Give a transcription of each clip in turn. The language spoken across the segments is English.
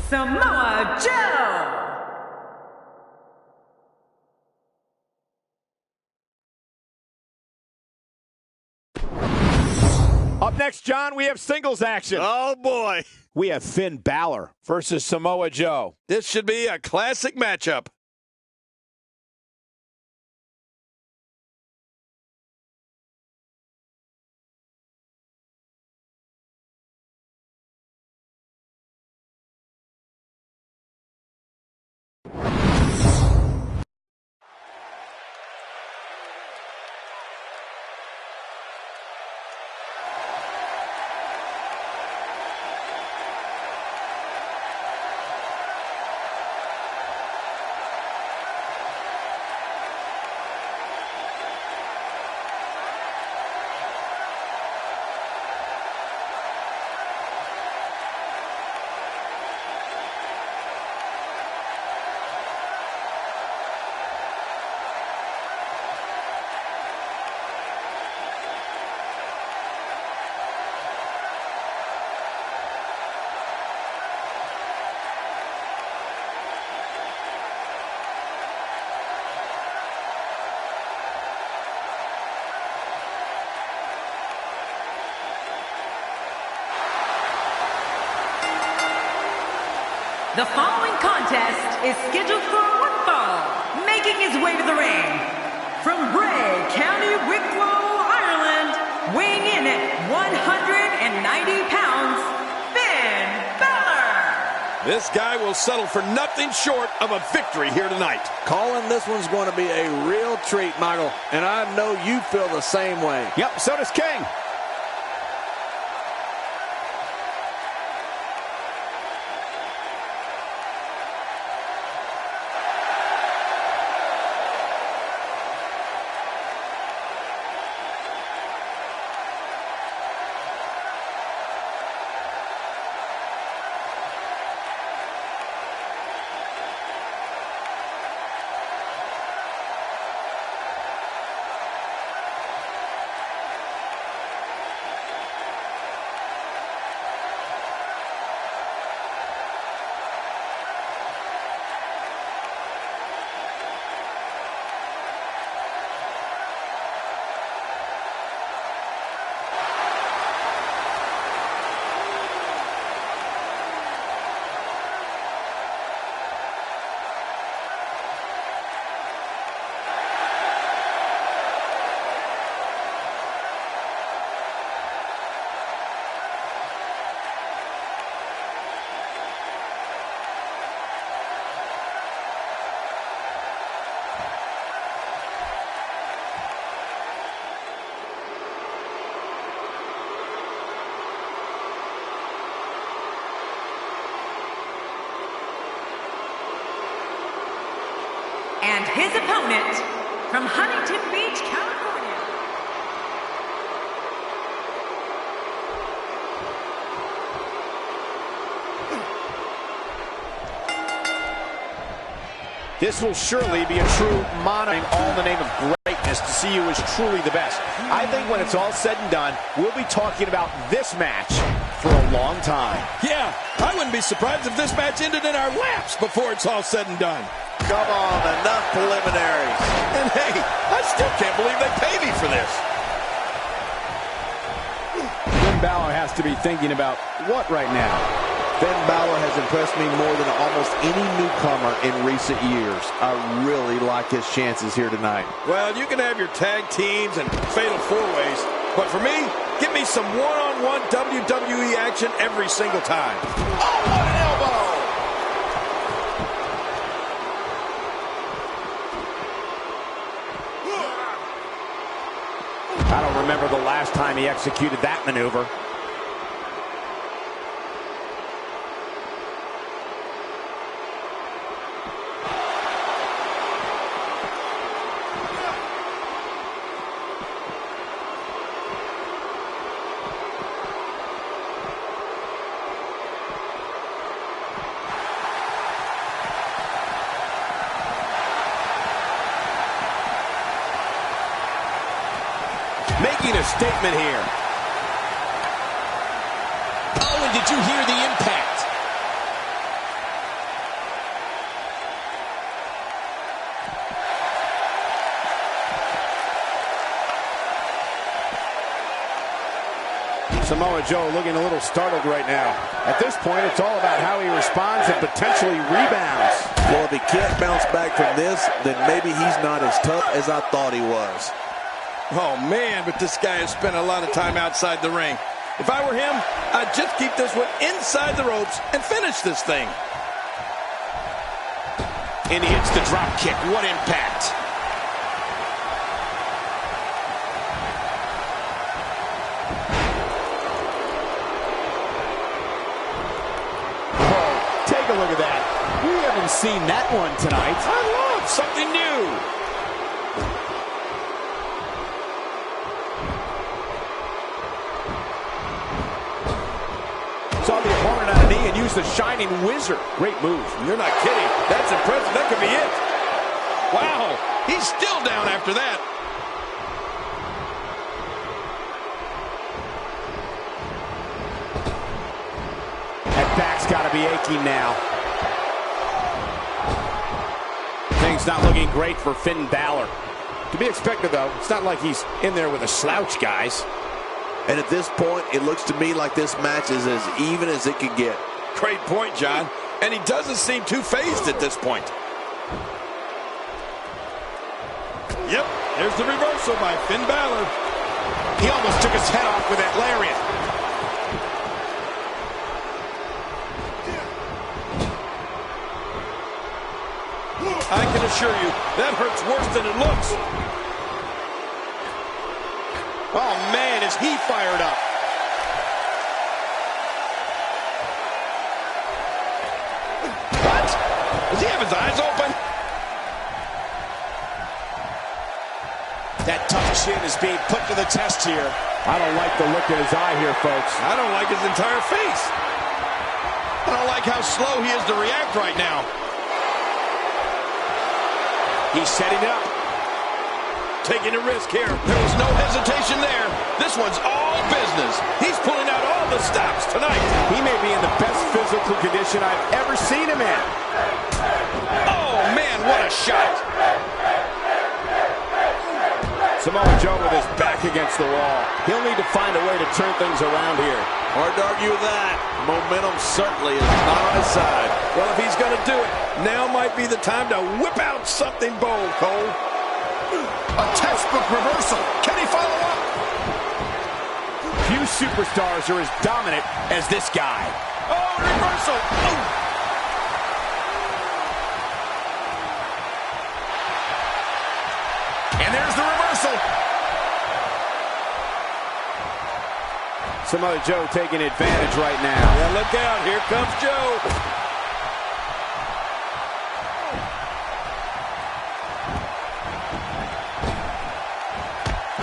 Samoa Joe. Up next, John, we have singles action. Oh, boy. We have Finn Balor versus Samoa Joe. This should be a classic matchup. The following contest is scheduled for one fall. Making his way to the ring, from Bray, County Wicklow, Ireland, weighing in at 190 pounds, Finn Balor. This guy will settle for nothing short of a victory here tonight. Calling this one's going to be a real treat, Michael, and I know you feel the same way. Yep, so does King. And his opponent, from Huntington Beach, California. This will surely be a true monitoring, all in the name of greatness, to see who is truly the best. I think when it's all said and done, we'll be talking about this match for a long time. Yeah, I wouldn't be surprised if this match ended in our laps before it's all said and done. Come on, enough preliminaries. And hey, I still can't believe they pay me for this. Finn Balor has to be thinking about what right now? Finn Balor has impressed me more than almost any newcomer in recent years. I really like his chances here tonight. Well, you can have your tag teams and fatal four-ways, but for me, give me some one-on-one WWE action every single time. Oh, what an elbow! I don't remember the last time he executed that maneuver. Making a statement here. Oh, and did you hear the impact? Samoa Joe looking a little startled right now. At this point, it's all about how he responds and potentially rebounds. Well, if he can't bounce back from this, then maybe he's not as tough as I thought he was. Oh, man, but this guy has spent a lot of time outside the ring. If I were him, I'd just keep this one inside the ropes and finish this thing. And he hits the drop kick. What impact. Oh, take a look at that. We haven't seen that one tonight. I love something new. Saw the opponent on a knee and used the Shining Wizard. Great move. You're not kidding. That's impressive. That could be it. Wow. He's still down after that. That back's got to be aching now. Things not looking great for Finn Balor. To be expected, though. It's not like he's in there with a slouch, guys. And at this point, it looks to me like this match is as even as it can get. Great point, John. And he doesn't seem too phased at this point. Yep, there's the reversal by Finn Balor. He almost took his head off with that lariat. I can assure you, that hurts worse than it looks. Oh, man, is he fired up. What? Does he have his eyes open? That tough chin is being put to the test here. I don't like the look in his eye here, folks. I don't like his entire face. I don't like how slow he is to react right now. He's setting up. Taking a risk here. There was no hesitation there. This one's all business. He's pulling out all the stops tonight. He may be in the best physical condition I've ever seen him in. Oh, man, what a shot. Samoa Joe with his back against the wall. He'll need to find a way to turn things around here. Hard to argue with that. Momentum certainly is not on his side. Well, if he's going to do it, now might be the time to whip out something bold, Cole. A textbook reversal. Can he follow up? Few superstars are as dominant as this guy. Oh, reversal. Oh. And there's the reversal. Samoa Joe taking advantage right now. Yeah, look out. Here comes Joe.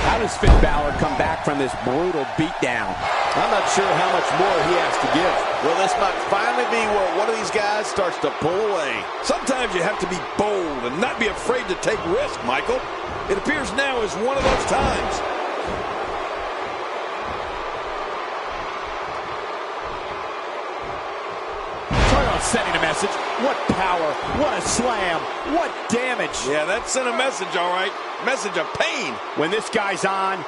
How does Finn Balor come back from this brutal beatdown? I'm not sure how much more he has to give. Well, this might finally be where one of these guys starts to pull away. Sometimes you have to be bold and not be afraid to take risks, Michael. It appears now is one of those times. Sending a message. What power, what a slam, what damage. Yeah, that sent a message, all right. Message of pain. When this guy's on,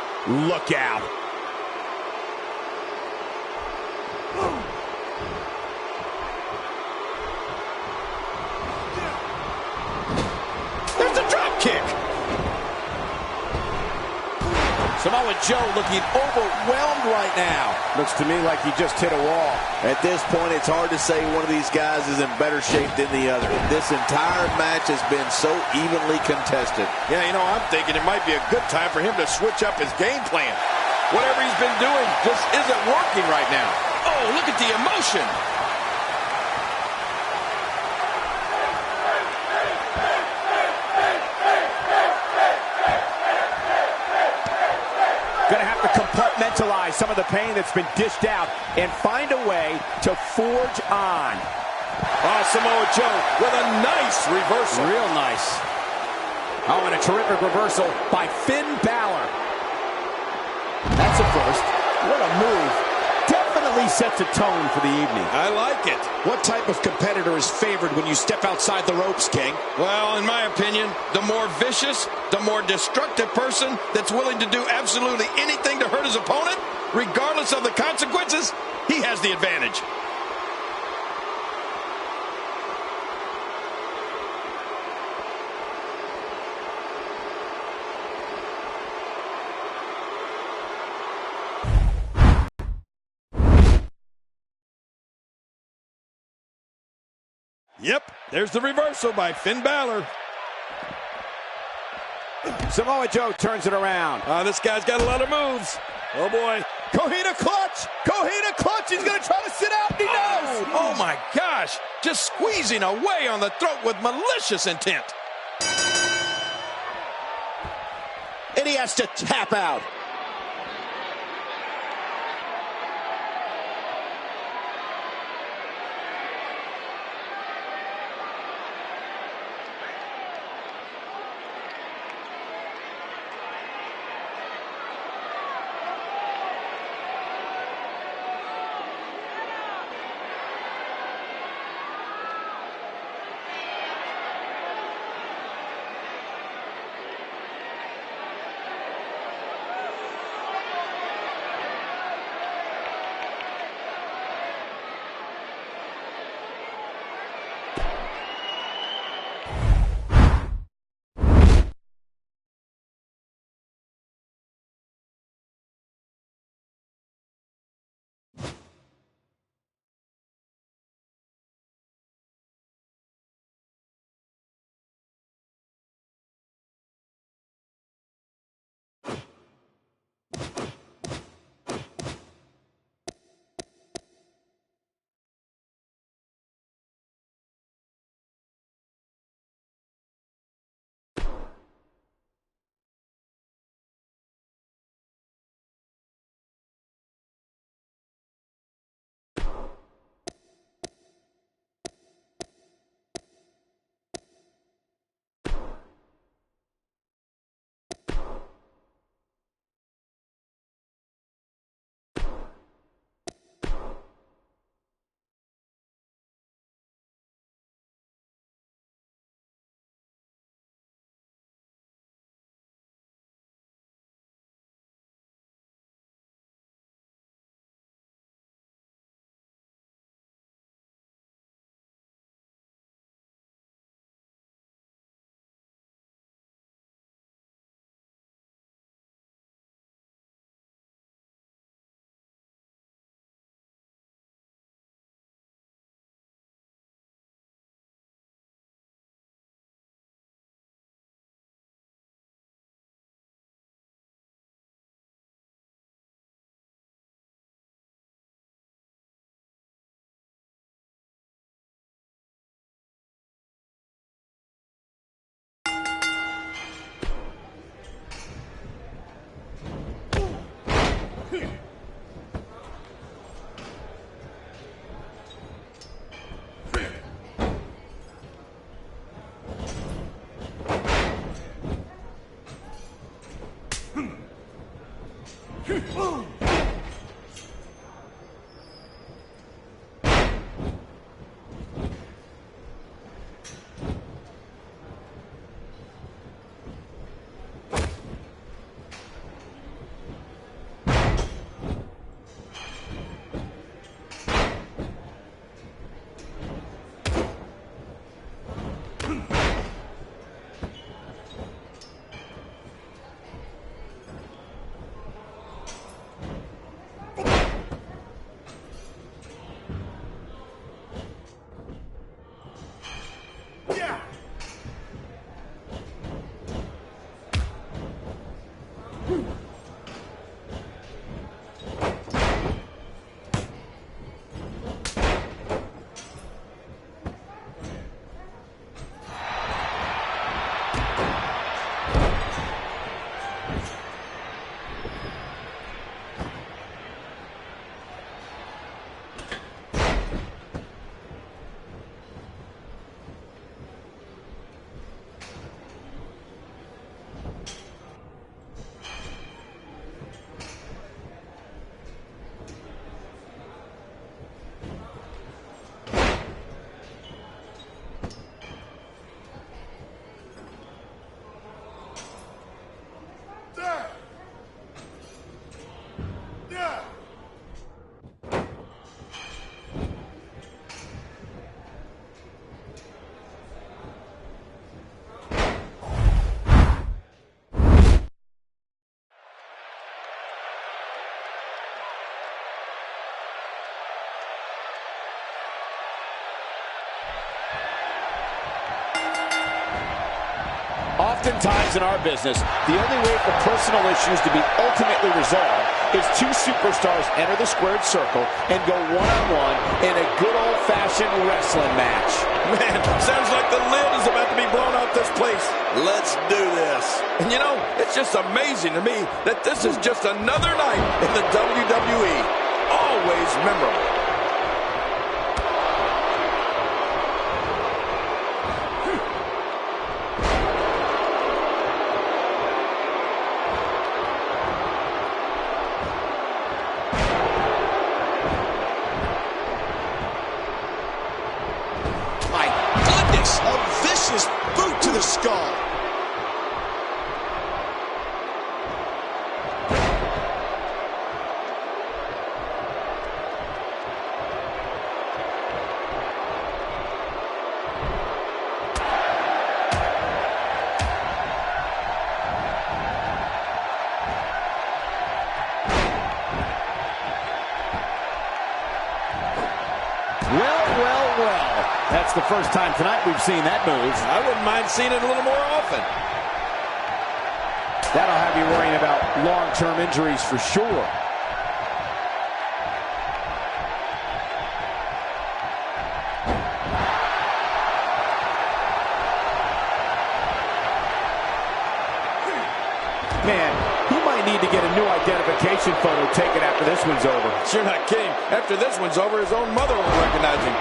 look out. There's a drop kick. Samoa Joe looking overwhelmed right now. Looks to me like he just hit a wall. At this point, it's hard to say one of these guys is in better shape than the other. This entire match has been so evenly contested. Yeah, you know, I'm thinking it might be a good time for him to switch up his game plan. Whatever he's been doing just isn't working right now. Oh, look at the emotion. Gonna have to compartmentalize some of the pain that's been dished out and find a way to forge on. Oh, Samoa Joe with a nice reversal. Real nice. Oh, and a terrific reversal by Finn Balor. That's a first. What a move. Definitely sets a tone for the evening. I like it. What type of competitor is favored when you step outside the ropes, King? Well, in my opinion, the more vicious, the more destructive person that's willing to do absolutely anything to hurt his opponent, Regardless of the consequences, he has the advantage. Yep, there's the reversal by Finn Balor. Samoa Joe turns it around. This guy's got a lot of moves. Oh, boy. Kohina clutch! Kohina clutch! He's going to try to sit out, and he does! Oh, my gosh. Just squeezing away on the throat with malicious intent. And he has to tap out. Oftentimes in our business, the only way for personal issues to be ultimately resolved is two superstars enter the squared circle and go one-on-one in a good old-fashioned wrestling match. Man, sounds like the lid is about to be blown off this place. Let's do this. And you know, it's just amazing to me that this is just another night in the WWE. Always memorable. A vicious boot to the skull. Well. That's the first time tonight we've seen that move. I wouldn't mind seeing it a little more often. That'll have you worrying about long-term injuries for sure. Man, he might need to get a new identification photo taken after this one's over. You're not kidding. After this one's over, his own mother won't recognize him.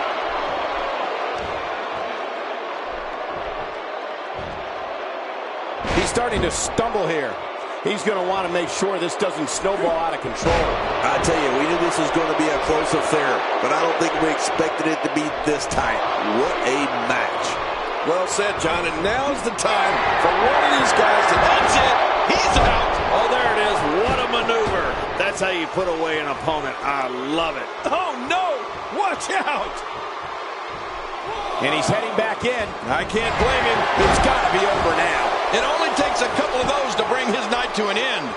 He's starting to stumble here. He's going to want to make sure this doesn't snowball out of control. I tell you, we knew this was going to be a close affair, but I don't think we expected it to be this tight. What a match. Well said, John, and now's the time for one of these guys to... That's it! He's out! Oh, there it is. What a maneuver. That's how you put away an opponent. I love it. Oh, no! Watch out! And he's heading back in. I can't blame him. It's got to be over now. It only takes a couple of those to bring his night to an end.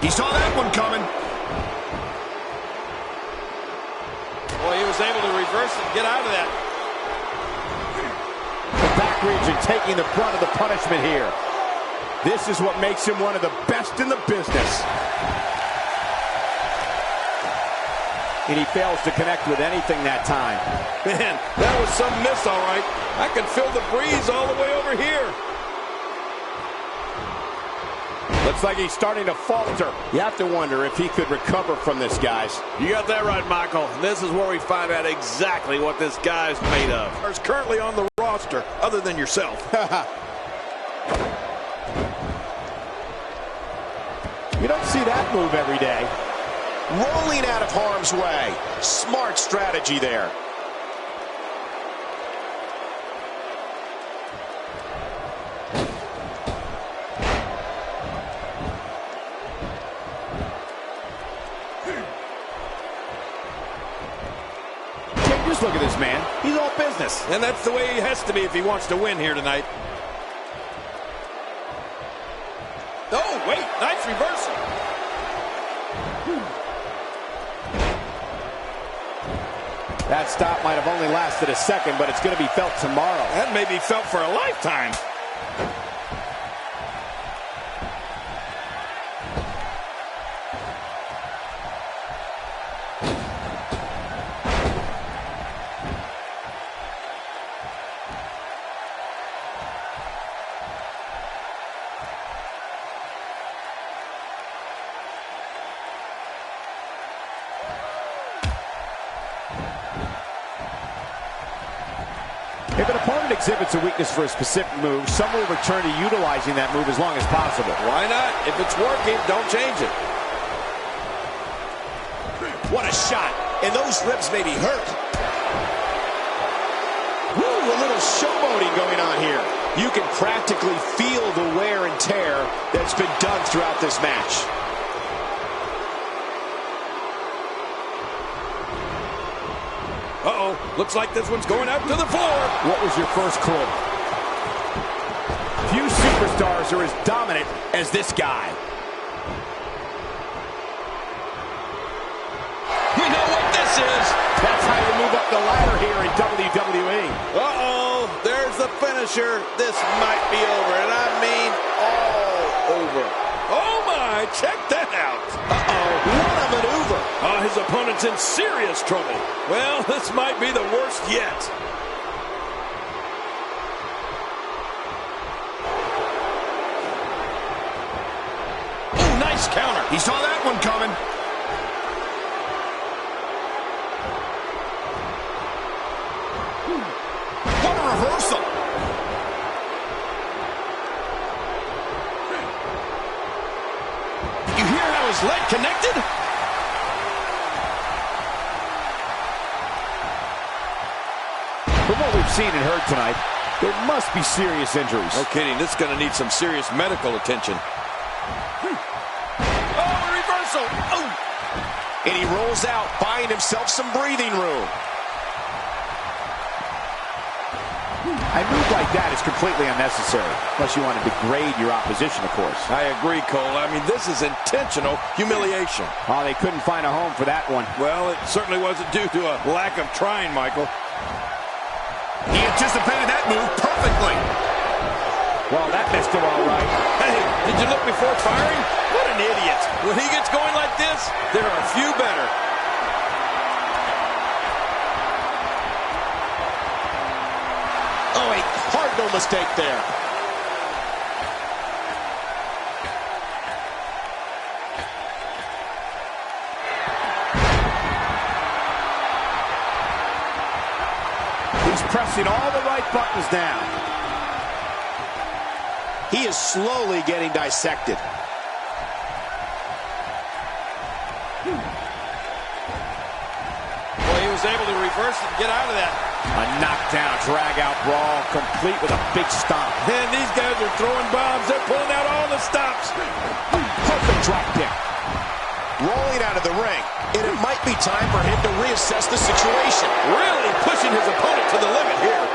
He saw that one coming. Boy, he was able to reverse it and get out of that. The back region taking the brunt of the punishment here. This is what makes him one of the best in the business. And he fails to connect with anything that time. Man, that was some miss, all right. I can feel the breeze all the way over here. Looks like he's starting to falter. You have to wonder if he could recover from this, guys. You got that right, Michael. This is where we find out exactly what this guy's made of. There's currently on the roster, other than yourself. You don't see that move every day. Rolling out of harm's way. Smart strategy there. Just look at this man. He's all business. And that's the way he has to be if he wants to win here tonight. Oh, wait. Nice reversal. That stop might have only lasted a second, but it's going to be felt tomorrow. That may be felt for a lifetime. If an opponent exhibits a weakness for a specific move, some will return to utilizing that move as long as possible. Why not? If it's working, don't change it. What a shot. And those ribs may be hurt. Woo, a little showboating going on here. You can practically feel the wear and tear that's been done throughout this match. Uh-oh, looks like this one's going out to the floor. What was your first clue? Few superstars are as dominant as this guy. We know what this is. That's how you move up the ladder here in WWE. Uh-oh, there's the finisher. This might be over, and I mean all over. Oh, my. Check that out. Uh-oh, what a maneuver. Oh, his opponent's in serious trouble. Well, this might be the worst yet. Oh, nice counter. He saw that one coming. What a reversal. You hear how his leg connected? From what we've seen and heard tonight, there must be serious injuries. No kidding. This is going to need some serious medical attention. Oh, a reversal. Oh. And he rolls out, buying himself some breathing room. A move like that is completely unnecessary, unless you want to degrade your opposition, of course. I agree, Cole. I mean, this is intentional humiliation. Oh, they couldn't find a home for that one. Well, it certainly wasn't due to a lack of trying, Michael. He anticipated that move perfectly. Well, that missed him all right. Hey, did you look before firing? What an idiot. When he gets going like this, there are few better. Oh, a cardinal mistake there. He's pressing all the right buttons now. He is slowly getting dissected. Well, he was able to reverse it and get out of that. A knockdown, drag-out brawl, complete with a big stomp. Man, these guys are throwing bombs. They're pulling out all the stops. Perfect drop kick. Rolling out of the ring. And it might be time for him to reassess the situation. Really pushing his opponent to the limit here.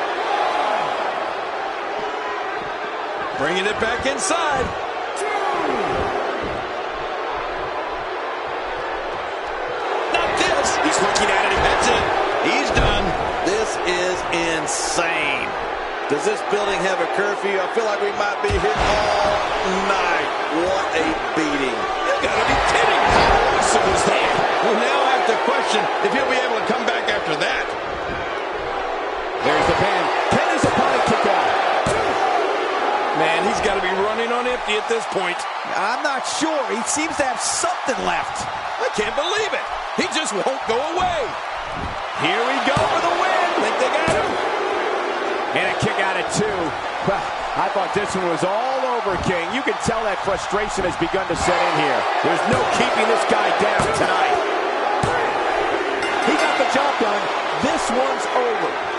Bringing it back inside. Not this. He's looking at it. That's it. He's done. This is insane. Does this building have a curfew? I feel like we might be here all night. What a beating. You gotta be kidding. How awesome was that? Well, now I have to question if he'll be able to come back after that. There's the pin. Can his opponent kick out? Man, he's got to be running on empty at this point. I'm not sure. He seems to have something left. I can't believe it. He just won't go away. Here we go for the win. Think they got him? And a kick out at 2. Well, I thought this one was all over, King. You can tell that frustration has begun to set in here. There's no keeping this guy down tonight. He got the job done. This one's over.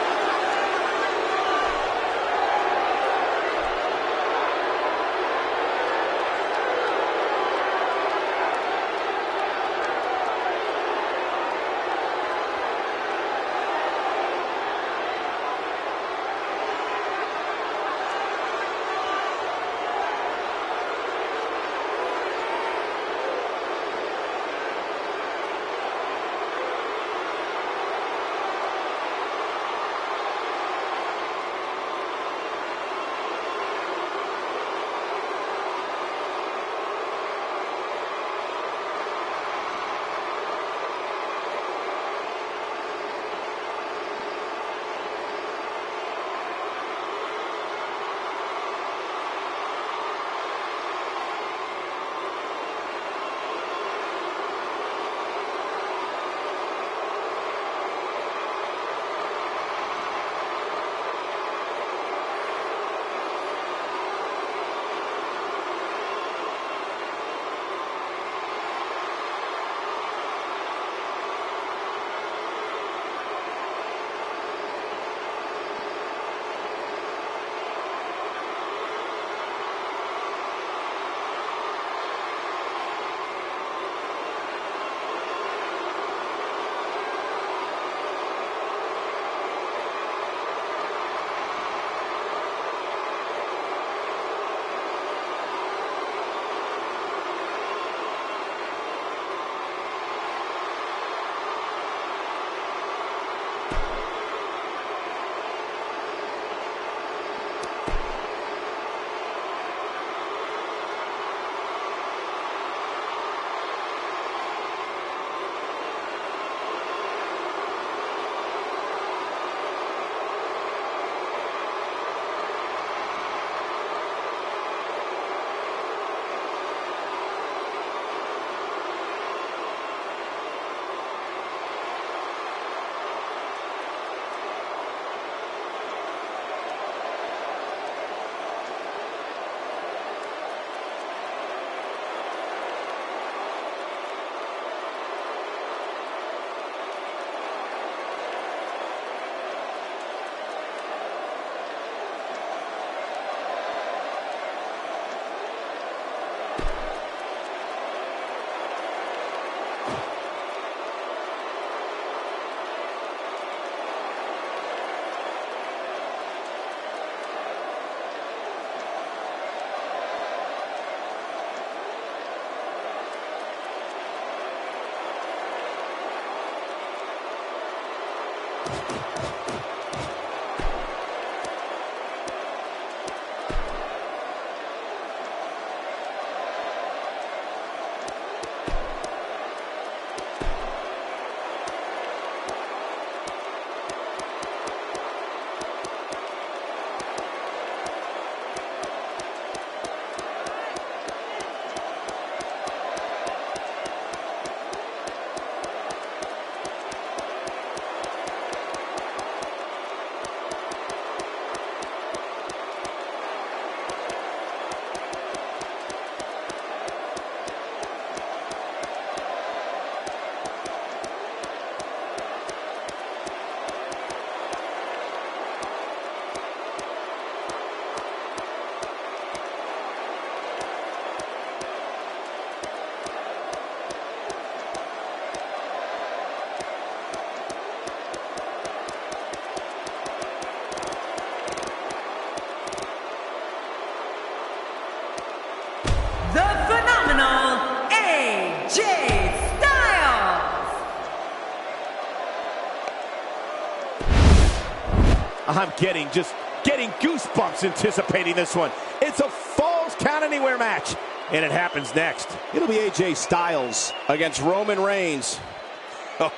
I'm getting goosebumps anticipating this one. It's a Falls Count Anywhere match, and it happens next. It'll be AJ Styles against Roman Reigns.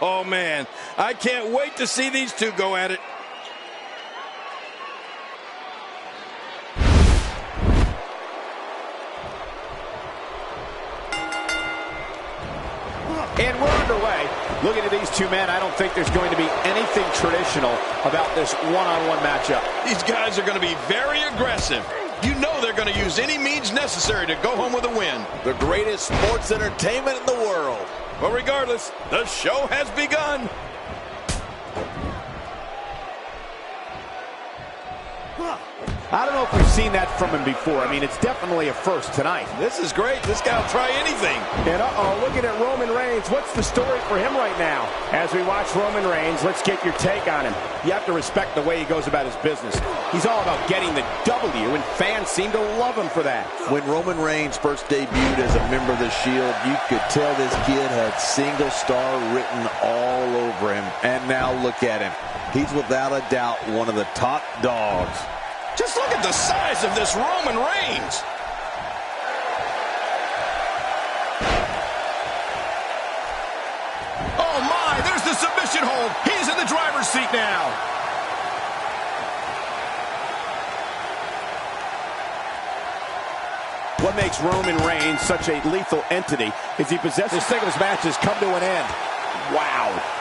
Oh, man. I can't wait to see these two go at it. And we're underway. Looking at these two men, I don't think there's going to be anything traditional about this one-on-one matchup. These guys are going to be very aggressive. You know they're going to use any means necessary to go home with a win. The greatest sports entertainment in the world. But regardless, the show has begun. I don't know if we've seen that from him before. I mean, it's definitely a first tonight. This is great. This guy will try anything. And looking at Roman Reigns, what's the story for him right now? As we watch Roman Reigns, let's get your take on him. You have to respect the way he goes about his business. He's all about getting the W, and fans seem to love him for that. When Roman Reigns first debuted as a member of the Shield, you could tell this kid had single star written all over him. And now look at him. He's without a doubt one of the top dogs. Just look at the size of this Roman Reigns. Oh, my, there's the submission hold. He's in the driver's seat now. What makes Roman Reigns such a lethal entity is he possesses... This singles match has come to an end. Wow.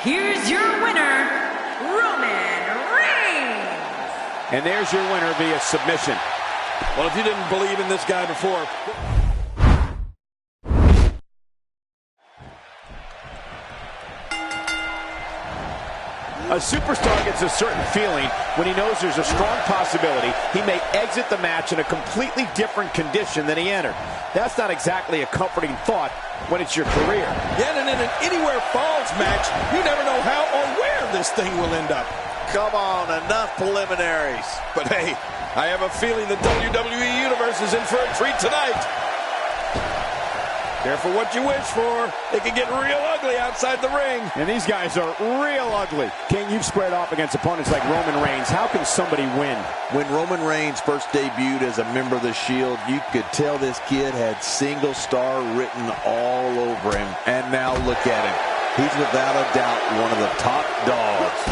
Here's your winner, Roman Reigns. And there's your winner via submission. Well, if you didn't believe in this guy before... A superstar gets a certain feeling when he knows there's a strong possibility he may exit the match in a completely different condition than he entered. That's not exactly a comforting thought when it's your career. Yet in an Anywhere Falls match, you never know how or where this thing will end up. Come on, enough preliminaries. But hey, I have a feeling the WWE Universe is in for a treat tonight. Careful what you wish for. It can get real ugly outside the ring. And these guys are real ugly. King, you've squared off against opponents like Roman Reigns. How can somebody win? When Roman Reigns first debuted as a member of the Shield, you could tell this kid had single star written all over him. And now look at him. He's without a doubt one of the top dogs.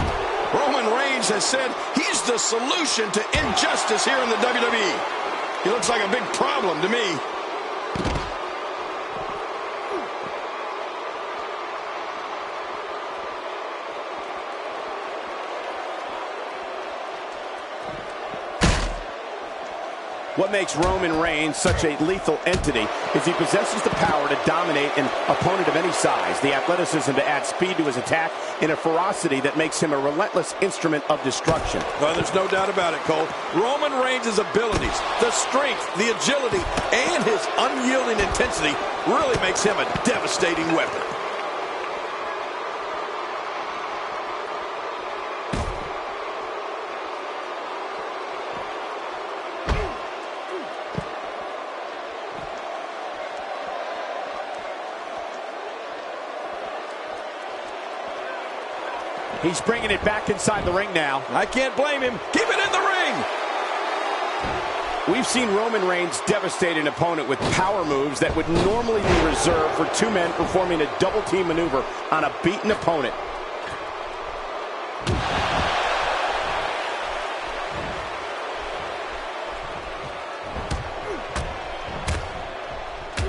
Roman Reigns has said he's the solution to injustice here in the WWE. He looks like a big problem to me. What makes Roman Reigns such a lethal entity is he possesses the power to dominate an opponent of any size, the athleticism to add speed to his attack, and a ferocity that makes him a relentless instrument of destruction. Well, there's no doubt about it, Cole. Roman Reigns' abilities, the strength, the agility, and his unyielding intensity really makes him a devastating weapon. He's bringing it back inside the ring now. I can't blame him. Keep it in the ring. We've seen Roman Reigns devastate an opponent with power moves that would normally be reserved for two men performing a double team maneuver on a beaten opponent.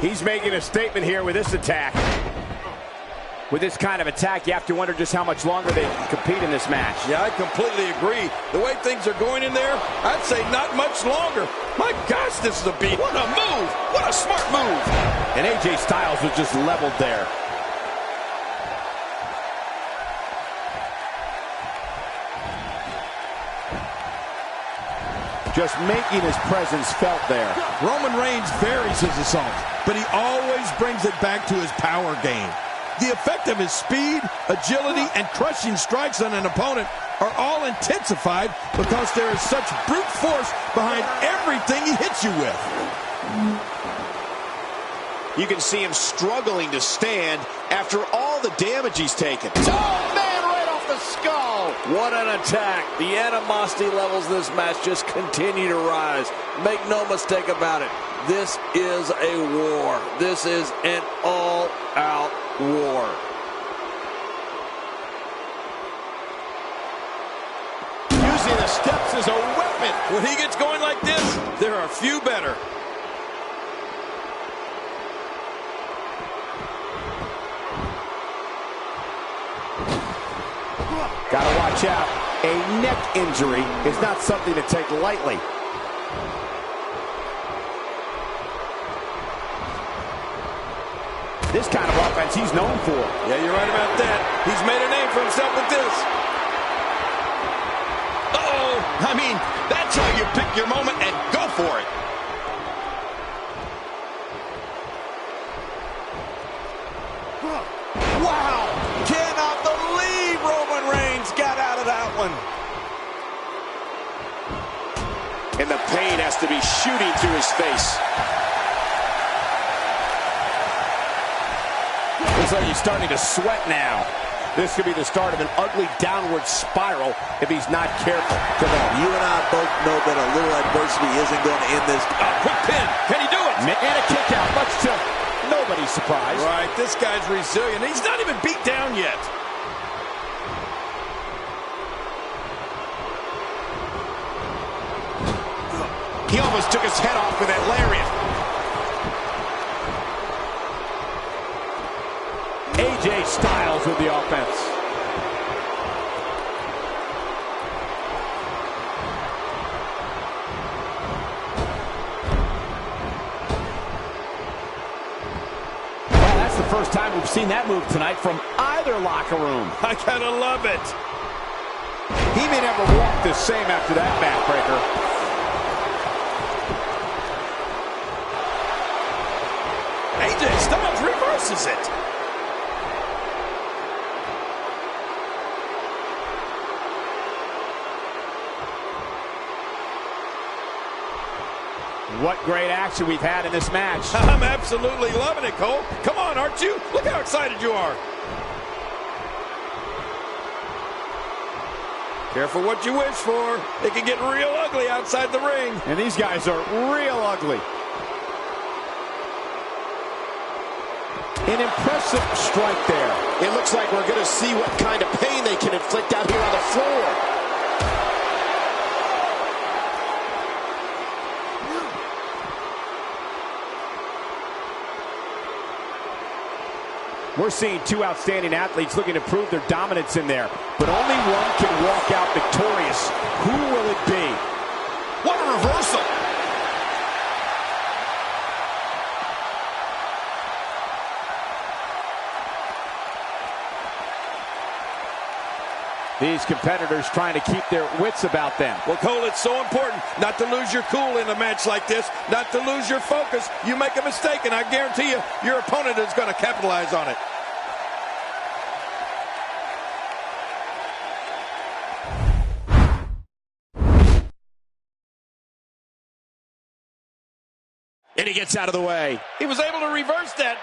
He's making a statement here with this attack. With this kind of attack, you have to wonder just how much longer they can compete in this match. Yeah, I completely agree. The way things are going in there, I'd say not much longer. My gosh, this is a beat. What a move. What a smart move. And AJ Styles was just leveled there. Just making his presence felt there. Roman Reigns varies his assault, but he always brings it back to his power game. The effect of his speed, agility, and crushing strikes on an opponent are all intensified because there is such brute force behind everything he hits you with. You can see him struggling to stand after all the damage he's taken. Oh, man, right off the skull. What an attack. The animosity levels of this match just continue to rise. Make no mistake about it. This is a war. This is an all-out war. Using the steps as a weapon. When he gets going like this, there are few better. Gotta watch out. A neck injury is not something to take lightly. This kind of offense he's known for. Yeah, you're right about that. He's made a name for himself with this. Uh-oh. I mean, that's how you pick your moment and go for it. Wow! Cannot believe Roman Reigns got out of that one. And the pain has to be shooting through his face. Looks like he's starting to sweat now. This could be the start of an ugly downward spiral if he's not careful. Come on, you and I both know that a little adversity isn't going to end this. Quick pin. Can he do it? And a kick out, much to nobody's surprise. Right, this guy's resilient. He's not even beat down yet. He almost took his head off with that lariat. AJ Styles with the offense. Well, that's the first time we've seen that move tonight from either locker room. I gotta love it. He may never walk the same after that backbreaker. AJ Styles reverses it. What great action we've had in this match. I'm absolutely loving it, Cole. Come on, aren't you? Look how excited you are. Careful what you wish for. It can get real ugly outside the ring. And these guys are real ugly. An impressive strike there. It looks like we're going to see what kind of pain they can inflict out here on the floor. We're seeing two outstanding athletes looking to prove their dominance in there. But only one can walk out victorious. Who will it be? What a reversal! These competitors trying to keep their wits about them. Well, Cole, it's so important not to lose your cool in a match like this, not to lose your focus. You make a mistake, and I guarantee you, your opponent is going to capitalize on it. And he gets out of the way. He was able to reverse that.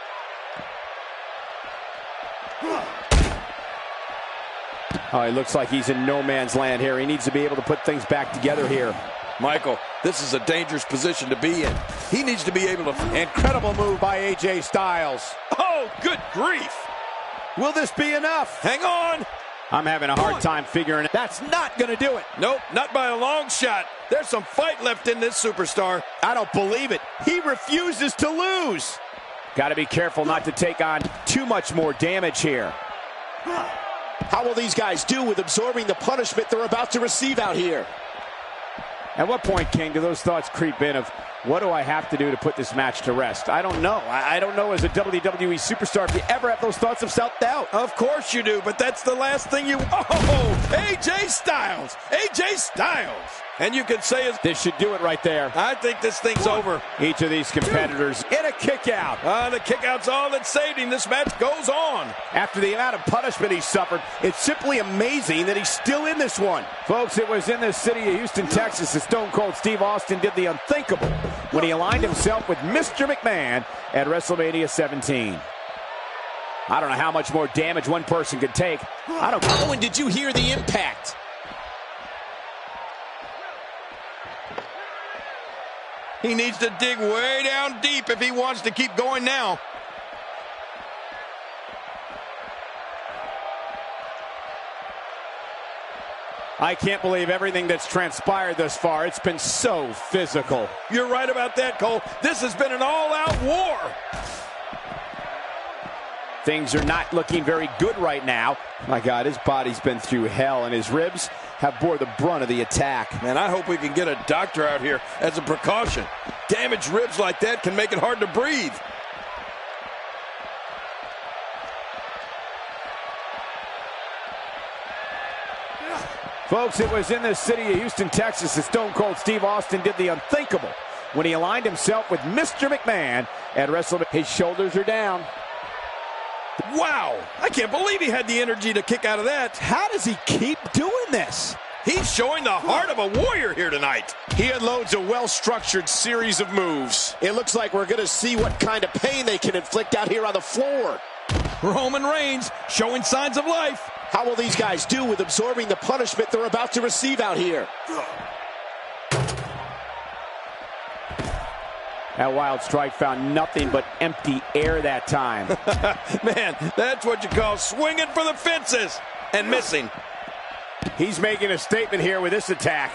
Oh, he looks like he's in no man's land here. He needs to be able to put things back together here. Michael, this is a dangerous position to be in. He needs to be able to... Incredible move by AJ Styles. Oh, good grief. Will this be enough? Hang on. I'm having a hard time figuring it. That's not going to do it. Nope, not by a long shot. There's some fight left in this superstar. I don't believe it. He refuses to lose. Got to be careful not to take on too much more damage here. How will these guys do with absorbing the punishment they're about to receive out here? At what point, King, do those thoughts creep in of What do I have to do to put this match to rest? I don't know. I don't know as a WWE superstar if you ever have those thoughts of self-doubt. Of course you do, but that's the last thing you... Oh, AJ Styles! AJ Styles! And you could say this should do it right there. I think this thing's over. Each of these competitors in a kick out. The kick out's all that saved him. This match goes on. After the amount of punishment he suffered, it's simply amazing that he's still in this one. Folks, it was in the city of Houston, Texas that Stone Cold Steve Austin did the unthinkable when he aligned himself with Mr. McMahon at WrestleMania 17. I don't know how much more damage one person could take. Oh, and did you hear the impact? He needs to dig way down deep if he wants to keep going now. I can't believe everything that's transpired thus far. It's been so physical. You're right about that, Cole. This has been an all-out war. Things are not looking very good right now. My God, his body's been through hell, and his ribs have bore the brunt of the attack. Man, I hope we can get a doctor out here as a precaution. Damaged ribs like that can make it hard to breathe. Folks, it was in the city of Houston, Texas that Stone Cold Steve Austin did the unthinkable when he aligned himself with Mr. McMahon at WrestleMania. His shoulders are down. Wow, I can't believe he had the energy to kick out of that. How does he keep doing this? He's showing the heart of a warrior here tonight. He unloads a well-structured series of moves. It looks like we're going to see what kind of pain they can inflict out here on the floor. Roman Reigns showing signs of life. How will these guys do with absorbing the punishment they're about to receive out here? That wild strike found nothing but empty air that time. Man, that's what you call swinging for the fences and missing. He's making a statement here with this attack.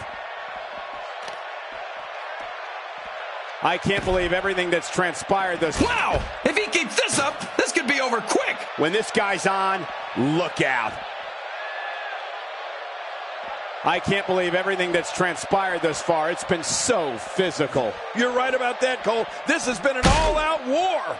I can't believe everything that's transpired this. Wow! If he keeps this up, this could be over quick. When this guy's on, look out. I can't believe everything that's transpired thus far. It's been so physical. You're right about that, Cole. This has been an all-out war.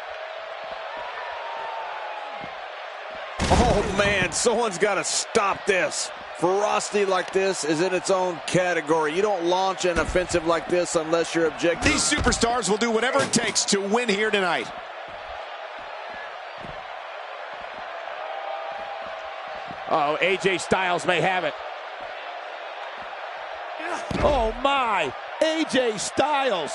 Oh, man, someone's got to stop this. Ferocity like this is in its own category. You don't launch an offensive like this unless you're objective. These superstars will do whatever it takes to win here tonight. Oh, AJ Styles may have it. Oh, my. AJ Styles.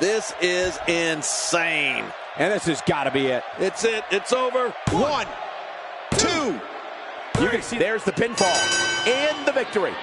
This is insane. And this has got to be it. It's it. It's over. 1, 2. You can see there's the pinfall and the victory.